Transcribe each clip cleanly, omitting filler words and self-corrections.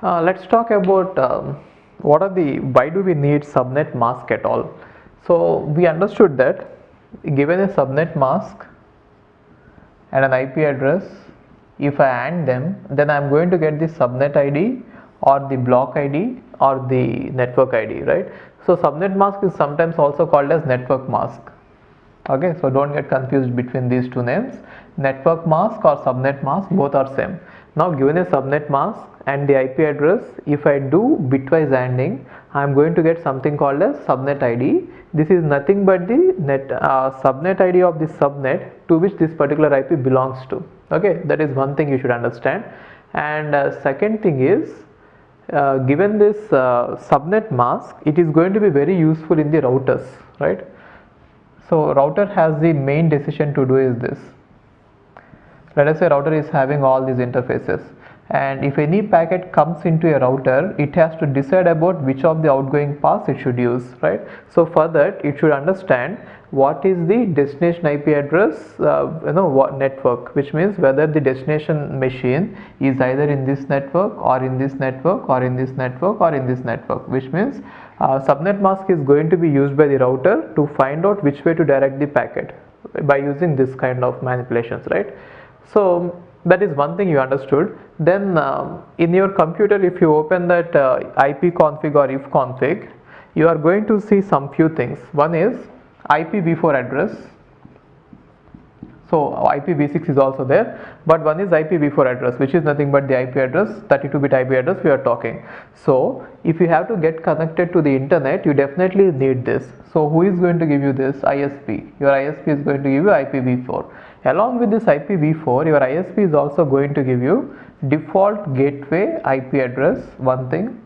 Let's talk about why do we need subnet mask at all. So we understood that given a subnet mask and an IP address, if I AND them, then I'm going to get the subnet ID or the block ID or the network ID, right? So subnet mask is sometimes also called as network mask. Okay, so don't get confused between these two names. Network mask or subnet mask, both are same. Now given a subnet mask and the IP address, if I do bitwise ANDing, I am going to get something called as subnet ID. This is nothing but the subnet ID of the subnet to which this particular IP belongs to. Okay, that is one thing you should understand. And second thing is, given this subnet mask, it is going to be very useful in the routers, right? So router has the main decision to do is this. Let us say router is having all these interfaces, and if any packet comes into a router, it has to decide about which of the outgoing paths it should use, right? So for that, it should understand what is the destination IP address network, which means whether the destination machine is either in this network or in this network or in this network or in this network, which means subnet mask is going to be used by the router to find out which way to direct the packet by using this kind of manipulations, right? So that is one thing you understood. Then in your computer, if you open that ipconfig or ifconfig, you are going to see some few things. One is IPv4 address. So IPv6 is also there, but one is IPv4 address, which is nothing but the IP address, 32-bit IP address we are talking. So if you have to get connected to the internet, you definitely need this. So who is going to give you this? ISP. Your ISP is going to give you IPv4. Along with this IPv4, your ISP is also going to give you default gateway IP address, one thing,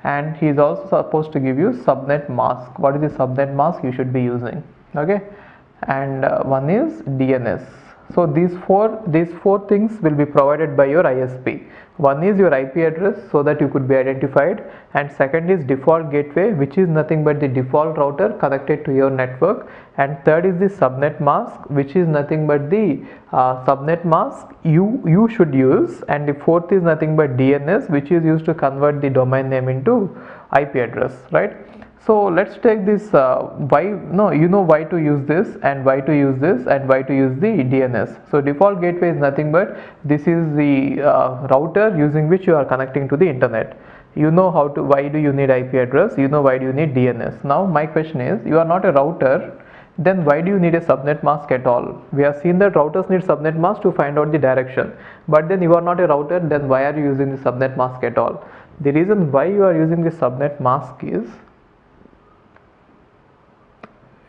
and he is also supposed to give you subnet mask. What is the subnet mask you should be using? Okay. And one is DNS. So these four things will be provided by your ISP. One is your IP address, so that you could be identified, and second is default gateway, which is nothing but the default router connected to your network, and third is the subnet mask, which is nothing but the subnet mask you should use, and the fourth is nothing but DNS, which is used to convert the domain name into IP address, right? So let's take this why to use this and why to use this and why to use the DNS. So default gateway is nothing but this is the router using which you are connecting to the internet. You know why do you need IP address, you know why do you need DNS. Now my question is, you are not a router, then why do you need a subnet mask at all? We have seen that routers need subnet mask to find out the direction, but then you are not a router, then why are you using the subnet mask at all? The reason why you are using the subnet mask is,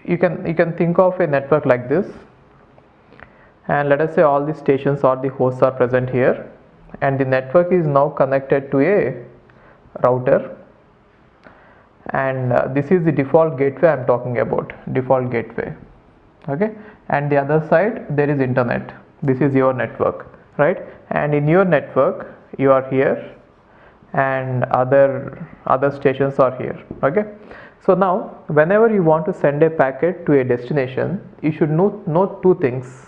you can think of a network like this, and let us say all the stations or the hosts are present here, and the network is now connected to a router, and this is the default gateway I am talking about, default gateway. Okay, and the other side there is internet. This is your network, right? And in your network you are here, and other stations are here. Okay, so now whenever you want to send a packet to a destination, you should know two things.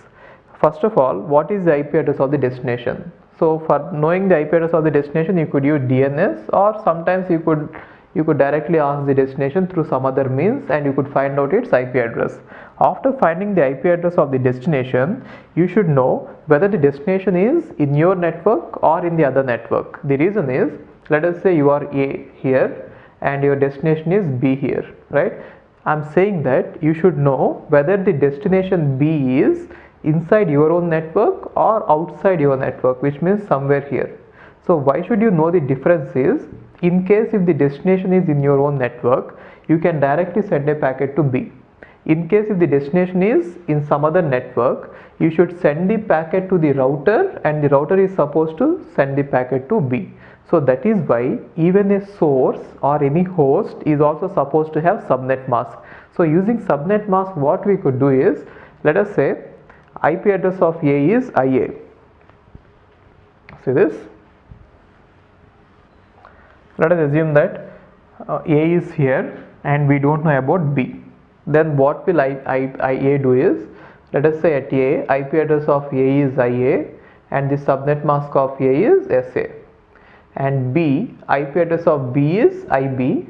First of all, what is the IP address of the destination? So for knowing the IP address of the destination, you could use DNS, or sometimes you could directly ask the destination through some other means, and you could find out its IP address. After finding the IP address of the destination, you should know whether the destination is in your network or in the other network. The reason is, let us say you are A here and your destination is B here, right? I'm saying that you should know whether the destination B is inside your own network or outside your network, which means somewhere here. So why should you know the difference is, in case if the destination is in your own network, you can directly send a packet to B. In case if the destination is in some other network, you should send the packet to the router, and the router is supposed to send the packet to B. So that is why even a source or any host is also supposed to have subnet mask. So using subnet mask, what we could do is, let us say IP address of A is IA. See this? Let us assume that A is here and we don't know about B. Then what will IA do is, let us say at A, IP address of A is IA and the subnet mask of A is SA. and B, IP address of B is IB.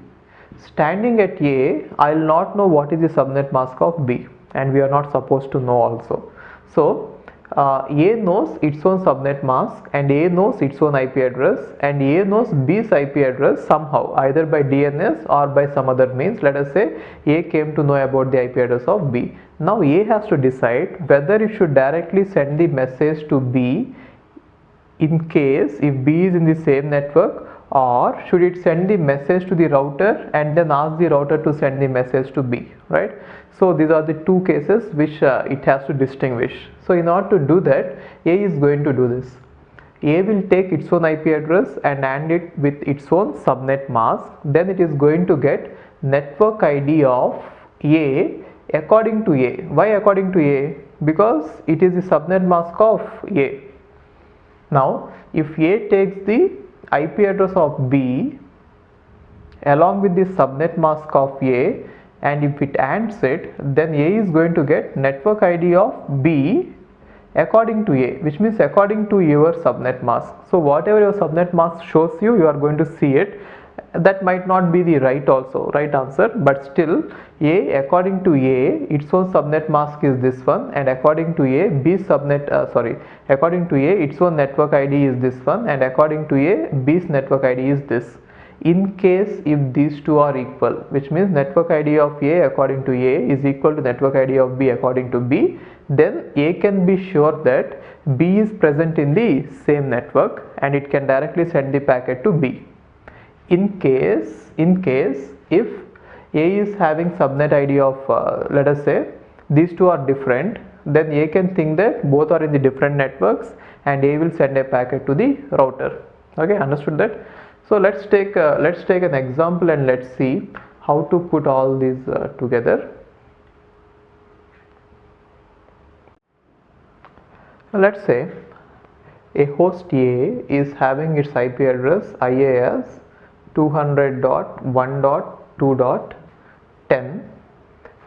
Standing at A, I will not know what is the subnet mask of B, and we are not supposed to know also. So A knows its own subnet mask, and A knows its own IP address, and A knows B's IP address somehow, either by DNS or by some other means. Let us say A came to know about the IP address of B. Now A has to decide whether it should directly send the message to B in case if B is in the same network, or should it send the message to the router and then ask the router to send the message to B, right? So these are the two cases which it has to distinguish. So in order to do that, A is going to do this. A will take its own IP address and AND it with its own subnet mask. Then it is going to get network ID of A according to A. Why according to A? Because it is the subnet mask of A. Now, if A takes the IP address of B along with the subnet mask of A, and if it ANDs it, then A is going to get network ID of B according to A, which means according to your subnet mask. So whatever your subnet mask shows you, you are going to see it. That might not be the right answer, but still A according to A, its own subnet mask is this one, and according to A, according to A, its own network ID is this one, and according to A, B's network ID is this. In case if these two are equal, which means network ID of A according to A is equal to network ID of B according to B, then A can be sure that B is present in the same network and it can directly send the packet to B. In case if A is having subnet ID of let us say these two are different, then A can think that both are in the different networks and A will send a packet to the router. Okay, understood that? So let's take an example and let's see how to put all these together. Let's say a host A is having its IP address IA as 200.1.2.10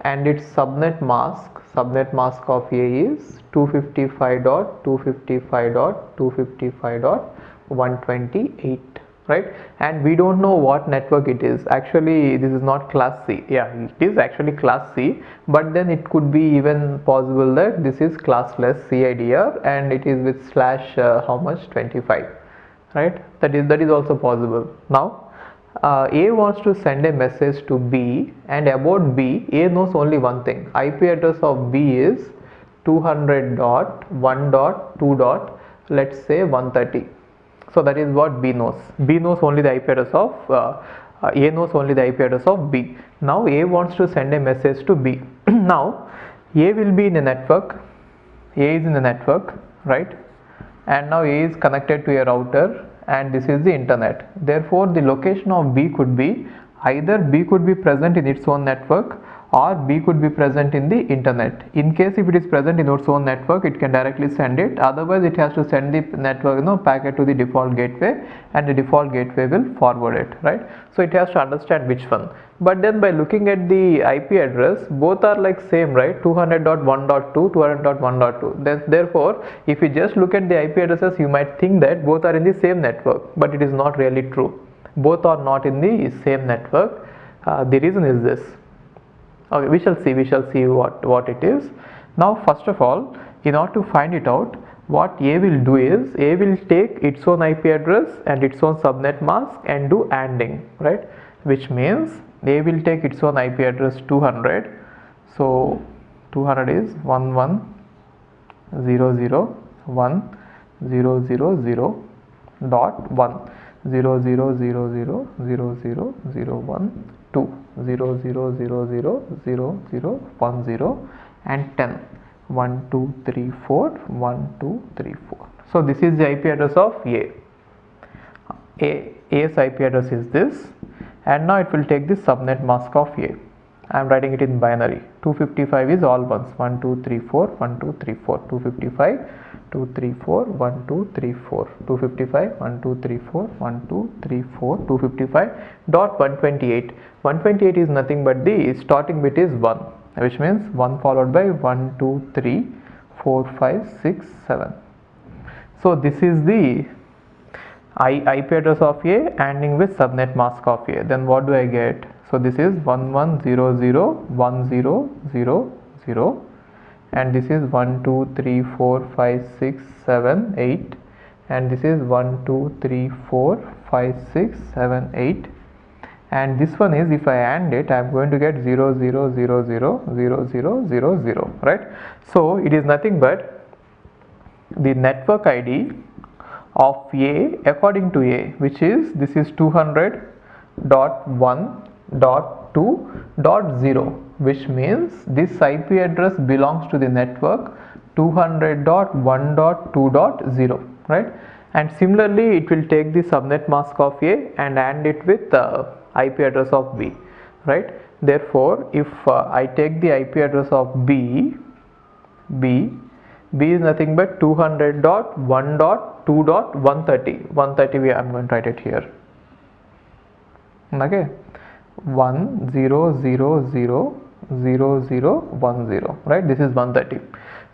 and its subnet mask of A is 255.255.255.128, right? And we don't know what network it is. Actually, this is not class C. Yeah, it is actually class C, but then it could be even possible that this is classless CIDR and it is with slash how much 25, right? That is also possible. Now A wants to send a message to B, and about B, A knows only one thing. IP address of B is 200.1.2. Let's say 130. So that is what B knows. B knows only the IP address of A knows only the IP address of B. Now A wants to send a message to B. Now A will be in a network. A is in the network, right? And now A is connected to a router, and this is the internet. Therefore the location of B could be either B could be present in its own network or B could be present in the internet. In case if it is present in its own network, it can directly send it. Otherwise it has to send the network packet to the default gateway, and the default gateway will forward it, right? So it has to understand which one. But then by looking at the IP address, both are like same, right? 200.1.2, 200.1.2. Therefore if you just look at the IP addresses, you might think that both are in the same network, but it is not really true. Both are not in the same network. The reason is this. Okay, we shall see what it is. Now first of all, in order to find it out, what A will do is A will take its own IP address and its own subnet mask and do ANDing, right? Which means A will take its own IP address 200. So 200 is 1100.1 0.000000012 0.000000010 and 10 1 2 3 4 1 2 3 4. So this is the IP address of A. A's IP address is this, and now it will take the subnet mask of A. I am writing it in binary. 255 is all ones, 1 2 3 4 1 2 3 4 255 2 3 4 1 2 3 4 255 1 2 3 4 1 2 3 4 255 dot 128. 128 is nothing but the starting bit is 1, which means 1 followed by 1 2 3 4 5 6 7. So this is the IP address of A ANDing with subnet mask of A. Then what do I get? So this is 11001000, and this is 1 2 3 4 5 6 7 8, and this is 1 2 3 4 5 6 7 8, and this one is, if I AND it, I am going to get 00000000, right? So it is nothing but the network ID of A according to A, which is, this is 200.1.2.0, which means this IP address belongs to the network 200.1.2.0, right? And similarly, it will take the subnet mask of A and AND it with IP address of B, right? Therefore, if I take the IP address of B is nothing but 200.1.2.130. 130, I'm going to write it here. Okay, 100000010, right? This is 130.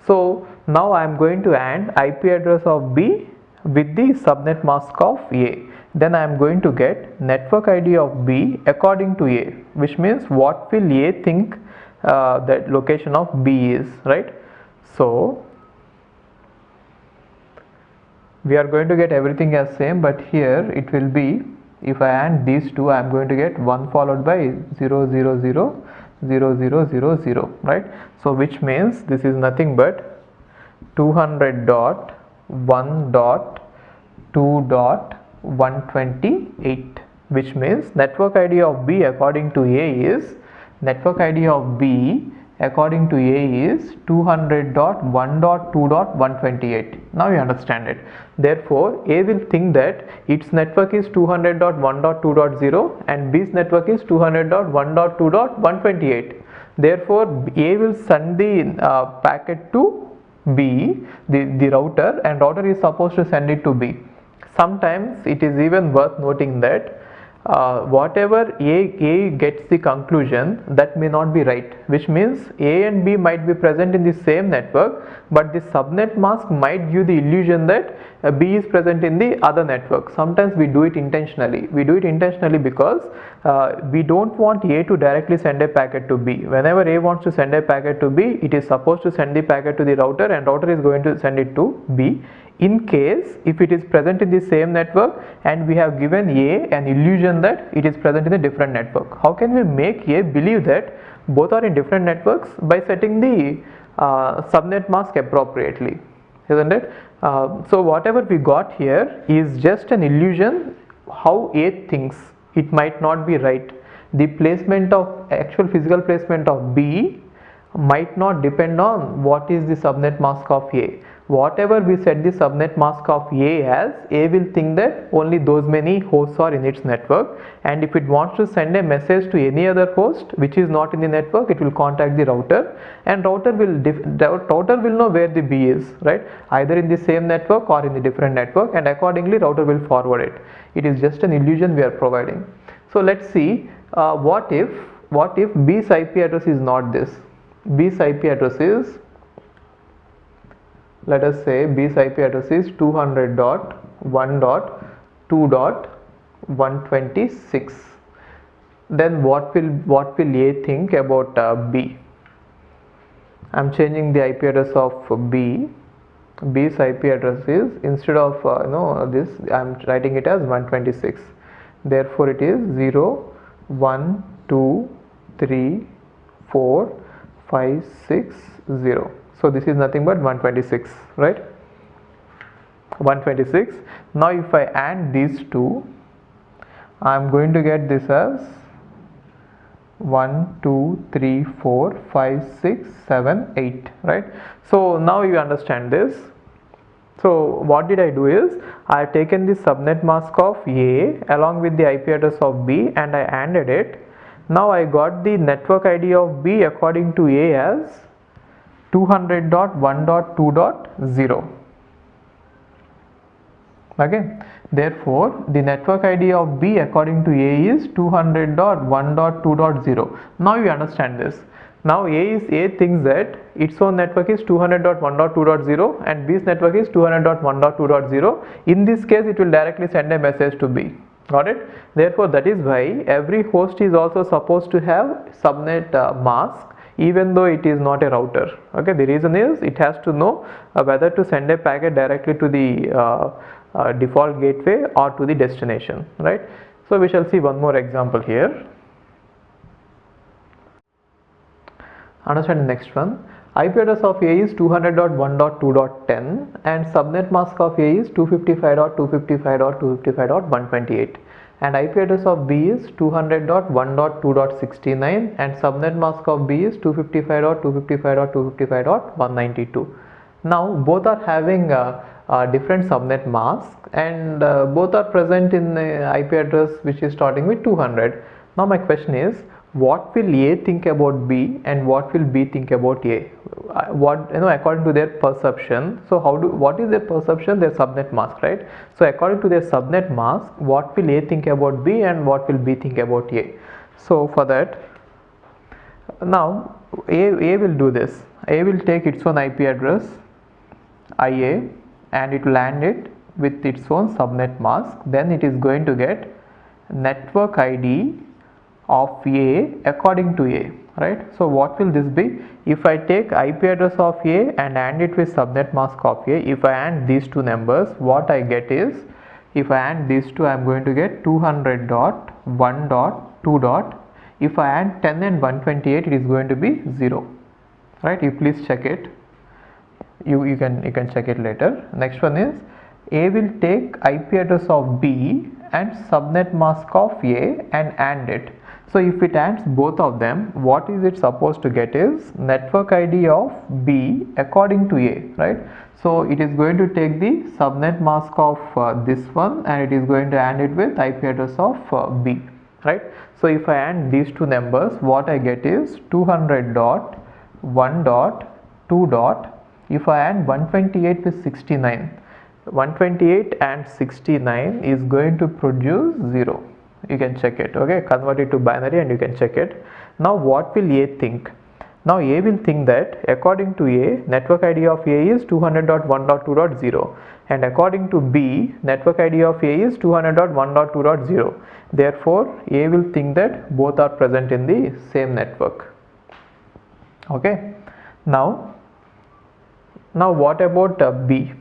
So now I am going to AND IP address of B with the subnet mask of A. Then I am going to get network ID of B according to A, which means what will A think that location of B is, right? So we are going to get everything as same, but here it will be, if I AND these two, I am going to get 1 followed by 0000000, right? So which means this is nothing but 200.1.2.128, which means network ID of B according to A is, network ID of B according to A is 200.1.2.128. Now you understand it. Therefore, A will think that its network is 200.1.2.0 and B's network is 200.1.2.128. Therefore, A will send the packet to B, the router, and router is supposed to send it to B. Sometimes it is even worth noting that whatever A gets the conclusion, that may not be right, which means A and B might be present in the same network, but the subnet mask might give the illusion that B is present in the other network. Sometimes we do it intentionally. We do it intentionally because we don't want A to directly send a packet to B. Whenever A wants to send a packet to B, it is supposed to send the packet to the router, and router is going to send it to B. In case if it is present in the same network and we have given A an illusion that it is present in a different network, how can we make A believe that both are in different networks? By setting the subnet mask appropriately, isn't it? So whatever we got here is just an illusion how A thinks. It might not be right. The placement of actual physical placement of B might not depend on what is the subnet mask of A. Whatever we set the subnet mask of A as, A will think that only those many hosts are in its network, and if it wants to send a message to any other host which is not in the network, it will contact the router, and router will know where the B is, right? Either in the same network or in the different network, and accordingly router will forward it. It is just an illusion we are providing. So let's see what if B's IP address is not this. B's IP address is, let us say B's IP address is 200.1.2.126. Then what will A think about B? I am changing the IP address of B. B's IP address is, instead of this, I am writing it as 126. Therefore it is 0 1 2 3 4 5 6 0. So this is nothing but 126, right? 126. Now if I AND these two, I am going to get this as 1 2 3 4 5 6 7 8, right? So now you understand this. So what did I do is, I have taken the subnet mask of A along with the IP address of B and I ANDed it. Now I got the network ID of B according to A as 200.1.2.0. Okay, therefore the network ID of B according to A is 200.1.2.0. Now you understand this. Now A thinks that its own network is 200.1.2.0 and B's network is 200.1.2.0. In this case, it will directly send a message to B. Got it? Therefore, that is why every host is also supposed to have subnet mask, even though it is not a router. Okay, the reason is it has to know whether to send a packet directly to the default gateway or to the destination, right? So we shall see one more example here. Understand the next one. IP address of A is 200.1.2.10 and subnet mask of A is 255.255.255.128 and IP address of B is 200.1.2.69 and subnet mask of B is 255.255.255.192. Now both are having different subnet masks and both are present in the IP address which is starting with 200. Now my question is, what will A think about B and what will B think about A? According to their perception. So what is their perception? Their subnet mask, right? So according to their subnet mask, what will A think about B and what will B think about A? So for that, now A will do this. A will take its own IP address IA and it will land it with its own subnet mask. Then it is going to get network ID of A according to A, right? So what will this be? If I take IP address of A and AND it with subnet mask of A, if I AND these two numbers, what I get is, if I AND these two, I am going to get 200.1.2. If I AND 10 and 128, it is going to be 0, right? You please check it. You can check it later. Next one is, A will take IP address of B and subnet mask of A and AND it. So if it ANDs both of them, what is it supposed to get is network ID of B according to A, right? So it is going to take the subnet mask of this one and it is going to AND it with IP address of B, right? So if I AND these two numbers, what I get is 200.1.2. If I AND 128 with 69, 128 and 69 is going to produce 0. You can check it. Okay, convert it to binary and you can check it. Now what will A think? Now A will think that according to A, network ID of A is 200.1.2.0 and according to B, network ID of A is 200.1.2.0. Therefore A will think that both are present in the same network. Okay, now what about B?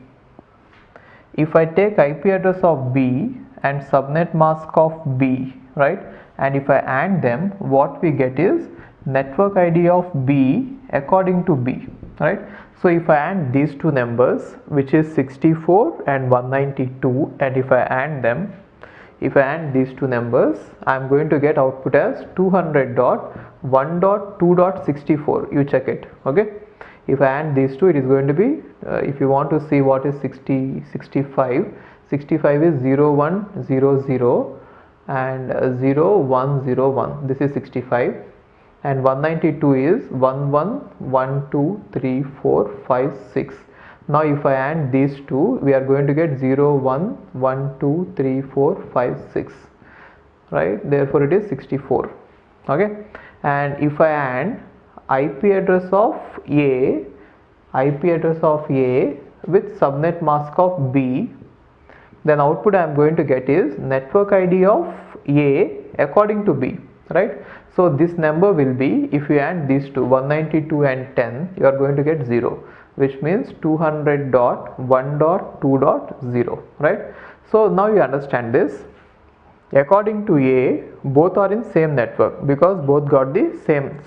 If I take IP address of B and subnet mask of B, right, and if I AND them, what we get is network ID of B according to B, right? So if I AND these two numbers, which is 64 and 192, and if I AND them, if I AND these two numbers, I am going to get output as 200.1.2.64. You check it. Okay, if I AND these two, it is going to be if you want to see what is 65 is 0100 and 0101. This is 65, and 192 is 11123456. Now if I AND these two, we are going to get 01123456, right? Therefore it is 64. Okay, and if I AND IP address of A with subnet mask of B, then output I am going to get is network ID of A according to B, right? So this number will be, if you AND these two, 192 and 10, you are going to get 0, which means 200.1.2.0, right? So now you understand this. According to A, both are in same network because both got the same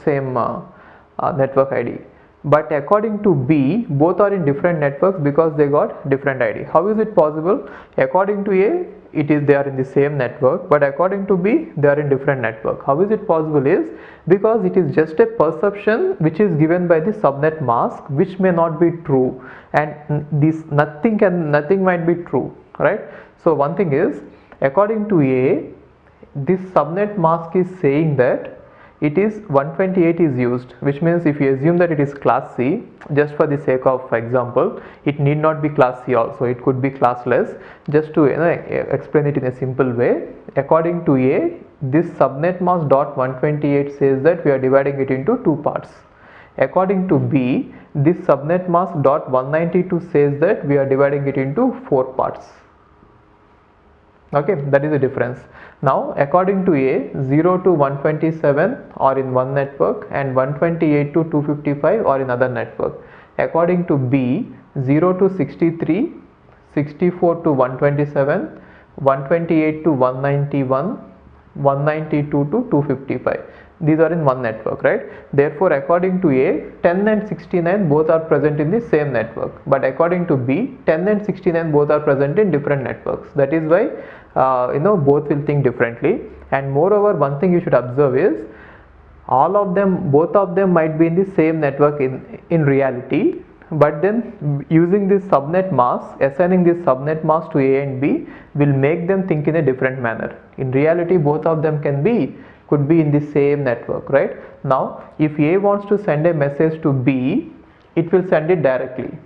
network ID. But according to B, both are in different networks because they got different ID. How is it possible? According to A, they are in the same network, but according to B, they are in different network. How is it possible? Is because it is just a perception which is given by the subnet mask, which may not be true, and this nothing might be true, right? So one thing is, according to A, this subnet mask is saying that it is 128 is used, which means if you assume that it is class C, just for the sake of example, it need not be class C also, it could be classless. Just to explain it in a simple way, according to A, this subnet mask dot 128 says that we are dividing it into two parts. According to B, this subnet mask dot 192 says that we are dividing it into four parts. Okay, that is the difference. Now according to A, 0 to 127 are in one network and 128 to 255 are in other network. According to B, 0 to 63, 64 to 127, 128 to 191, 192 to 255. These are in one network, right? Therefore, according to A, 10 and 69 both are present in the same network. But according to B, 10 and 69 both are present in different networks. That is why both will think differently. And moreover, one thing you should observe is both of them might be in the same network in reality. But then using this subnet mask, assigning this subnet mask to A and B will make them think in a different manner. In reality, both of them could be in the same network, right? Now, if A wants to send a message to B, it will send it directly.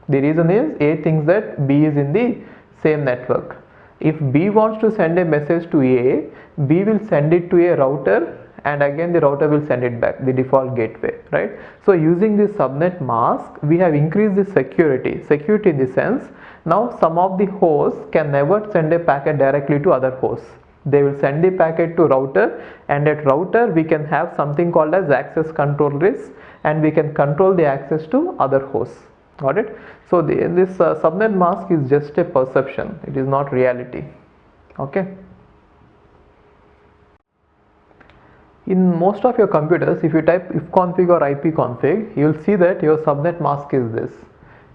The reason is A thinks that B is in the same network. If B wants to send a message to A, B will send it to a router and again the router will send it back, the default gateway, right? So using this subnet mask, we have increased the security in the sense, now some of the hosts can never send a packet directly to other hosts. They will send the packet to router, and at router we can have something called as access control list, and we can control the access to other hosts. Got it? So this subnet mask is just a perception, it is not reality. Okay. In most of your computers, if you type ifconfig or ipconfig, you will see that your subnet mask is this.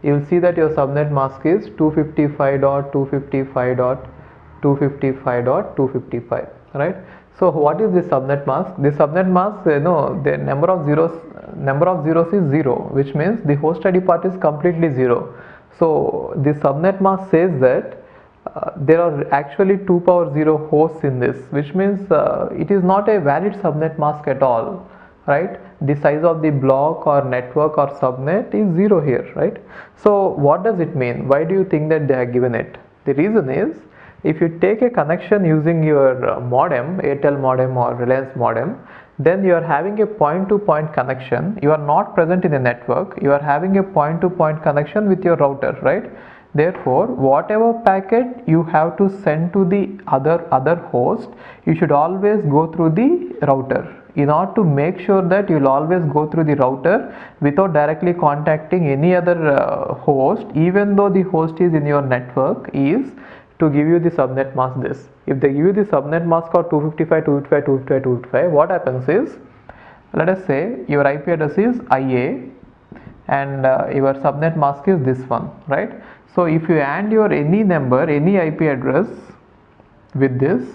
You will see that your subnet mask is 255.255.255.255, right? So what is this subnet mask? This subnet mask, the number of zeros is 0, which means the host ID part is completely 0. So the subnet mask says that there are actually 2 power 0 hosts in this, which means it is not a valid subnet mask at all, right? The size of the block or network or subnet is 0 here, right? So what does it mean? Why do you think that they have given it? The reason is, if you take a connection using your modem, Airtel modem or Reliance modem, then you are having a point-to-point connection. You are not present in a network. You are having a point-to-point connection with your router, right? Therefore, whatever packet you have to send to the other host, you should always go through the router. In order to make sure that you will always go through the router without directly contacting any other host, even though the host is in your network, is to give you the subnet mask this. If they give you the subnet mask of 255.255.255.255, what happens is, let us say your IP address is IA and your subnet mask is this one, right? So if you add your any number, any IP address with this,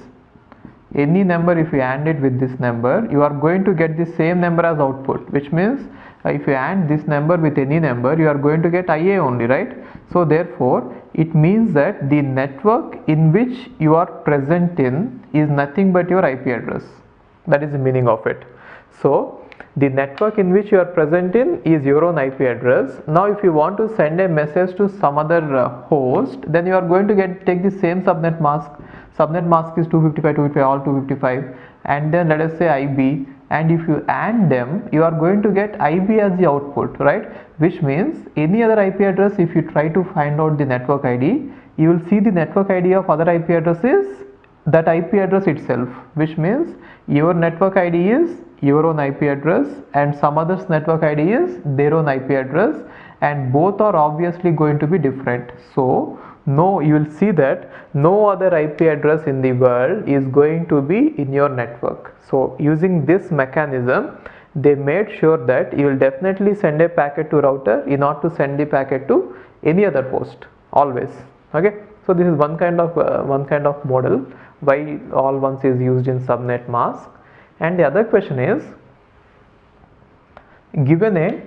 any number, if you add it with this number, you are going to get the same number as output, which means if you add this number with any number, you are going to get IA only, right? So therefore, it means that the network in which you are present in is nothing but your IP address. That is the meaning of it. So the network in which you are present in is your own IP address. Now if you want to send a message to some other host, then you are going to take the same subnet mask. Subnet mask is 255.255, all 255, and then let us say IB, and if you add them, you are going to get IB as the output, right? Which means any other IP address, if you try to find out the network ID, you will see the network ID of other IP addresses, that IP address itself, which means your network ID is your own IP address and some other's network ID is their own IP address, and both are obviously going to be different. So you will see that no other IP address in the world is going to be in your network. So using this mechanism, they made sure that you will definitely send a packet to router in order to send the packet to any other host always. Okay, so this is one kind of model why all once is used in subnet mask. And the other question is, given a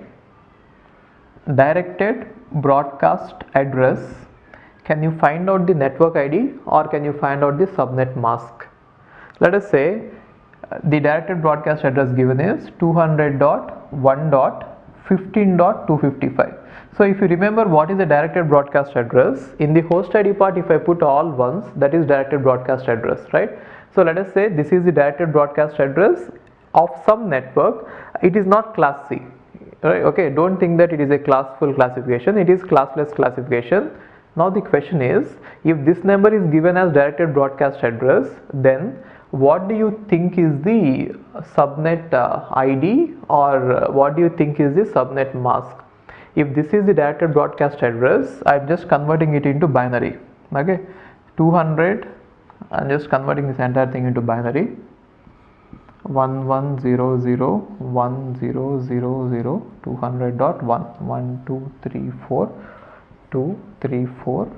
directed broadcast address, can you find out the network ID or can you find out the subnet mask? Let us say the directed broadcast address given is 200.1.5 15.255. So if you remember what is the directed broadcast address, in the host ID part, if I put all ones, that is directed broadcast address, right? So let us say this is the directed broadcast address of some network. It is not class C, right? Okay, don't think that it is a classful classification, it is classless classification. Now the question is, if this number is given as directed broadcast address, then what do you think is the subnet ID, or what do you think is the subnet mask? If this is the directed broadcast address, I'm just converting it into binary. Okay, 200, I'm just converting this entire thing into binary. 11001000 200.1 1 2 3 4 2 3 4.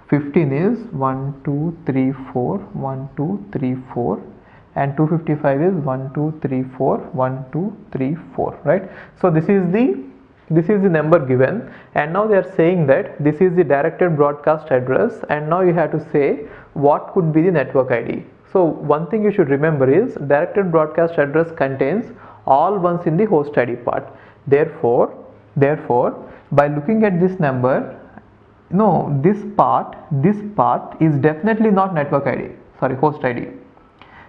15 is 1 2 3 4 1 2 3 4, and 255 is 1 2 3 4 1 2 3 4, right? So this is the number given, and now they are saying that this is the directed broadcast address, and now you have to say what could be the network ID. So one thing you should remember is directed broadcast address contains all ones in the host ID part. Therefore by looking at this number, no, this part is definitely not network ID, sorry, host ID.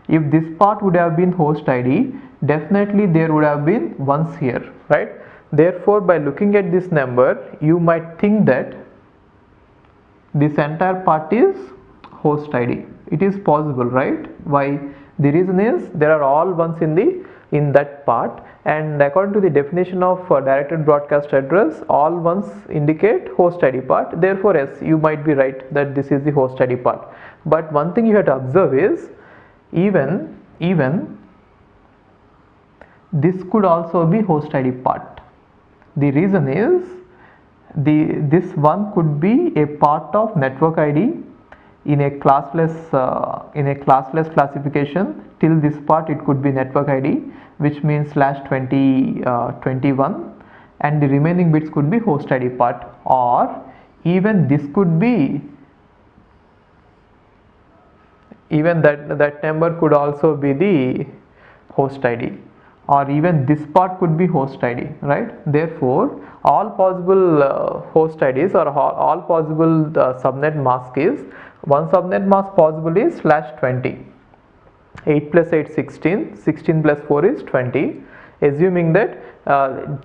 If this part would have been host ID, definitely there would have been ones here, right? Therefore by looking at this number, you might think that this entire part is host ID. It is possible, right? Why? The reason is there are all ones in that part, and according to the definition of directed broadcast address, all ones indicate host ID part. Therefore yes, you might be right that this is the host ID part. But one thing you have to observe is even this could also be host ID part. The reason is this one could be a part of network ID in a classless classification. Till this part it could be network ID, which means /2021, and the remaining bits could be host ID part, or even this could be, even that number could also be the host ID, or even this part could be host ID, right? Therefore all possible host IDs, or all possible subnet mask is, one subnet mask possible is /20. 8 plus 8 16, 16 plus 4 is 20, assuming that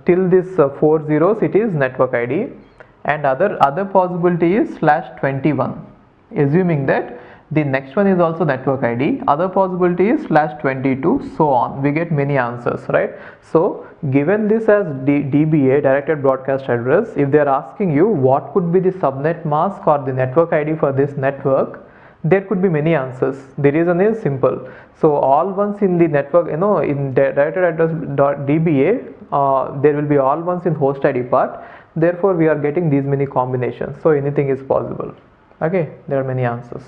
till this 4 zeros it is network ID, and other possibility is /21, assuming that the next one is also network ID, other possibility is /22, so on. We get many answers, right? So given this as DBA, directed broadcast address, if they are asking you what could be the subnet mask or the network ID for this network, there could be many answers. The reason is simple. So all ones in the network, in directed address DBA, there will be all ones in host ID part. Therefore we are getting these many combinations. So anything is possible. Okay, there are many answers.